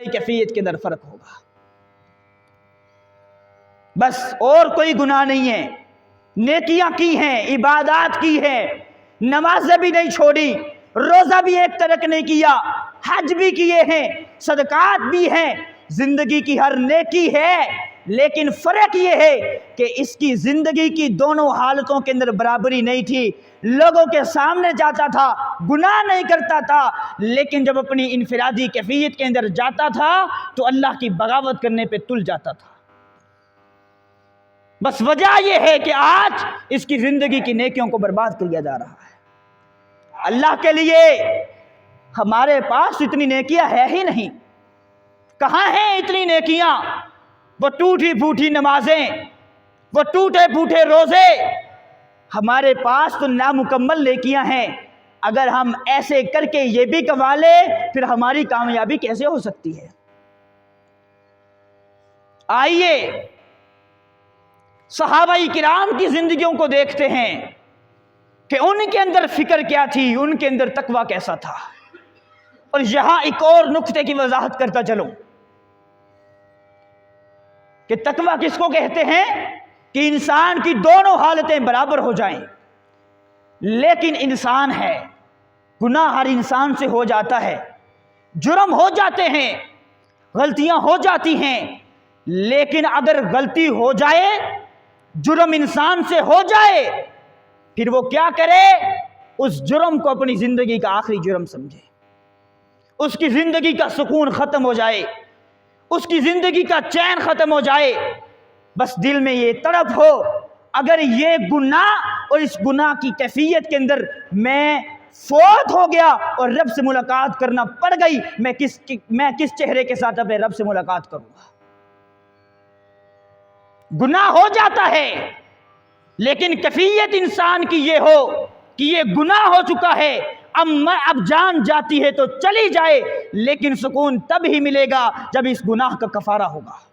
کیفیت کے اندر فرق ہوگا، بس اور کوئی گناہ نہیں ہے۔ نیکیاں کی ہیں، عبادات کی ہیں، نمازیں بھی نہیں چھوڑی، روزہ بھی ایک ترک نہیں کیا، حج بھی کیے ہیں، صدقات بھی ہیں، زندگی کی ہر نیکی ہے، لیکن فرق یہ ہے کہ اس کی زندگی کی دونوں حالتوں کے اندر برابری نہیں تھی۔ لوگوں کے سامنے جاتا تھا، گناہ نہیں کرتا تھا، لیکن جب اپنی انفرادی کیفیت کے اندر جاتا تھا تو اللہ کی بغاوت کرنے پہ تل جاتا تھا۔ بس وجہ یہ ہے کہ آج اس کی زندگی کی نیکیوں کو برباد کیا جا رہا ہے۔ اللہ کے لیے ہمارے پاس اتنی نیکیاں ہے ہی نہیں، کہاں ہیں اتنی نیکیاں؟ وہ ٹوٹی پھوٹی نمازیں، وہ ٹوٹے پھوٹے روزے، ہمارے پاس تو نامکمل نیکیاں ہیں۔ اگر ہم ایسے کر کے یہ بھی کما لے پھر ہماری کامیابی کیسے ہو سکتی ہے؟ آئیے صحابہ کرام کی زندگیوں کو دیکھتے ہیں کہ ان کے اندر فکر کیا تھی، ان کے اندر تقویٰ کیسا تھا۔ اور یہاں ایک اور نقطے کی وضاحت کرتا چلوں کہ تقویٰ کس کو کہتے ہیں؟ کہ انسان کی دونوں حالتیں برابر ہو جائیں۔ لیکن انسان ہے، گناہ ہر انسان سے ہو جاتا ہے، جرم ہو جاتے ہیں، غلطیاں ہو جاتی ہیں، لیکن اگر غلطی ہو جائے، جرم انسان سے ہو جائے، پھر وہ کیا کرے؟ اس جرم کو اپنی زندگی کا آخری جرم سمجھے، اس کی زندگی کا سکون ختم ہو جائے، اس کی زندگی کا چین ختم ہو جائے، بس دل میں یہ تڑپ ہو اگر یہ گناہ اور اس گناہ کی کیفیت کے اندر میں فوت ہو گیا اور رب سے ملاقات کرنا پڑ گئی، میں کس چہرے کے ساتھ اپنے رب سے ملاقات کروں گا؟ گناہ ہو جاتا ہے، لیکن کیفیت انسان کی یہ ہو کہ یہ گناہ ہو چکا ہے، اب جان جاتی ہے تو چلی جائے، لیکن سکون تب ہی ملے گا جب اس گناہ کا کفارہ ہوگا۔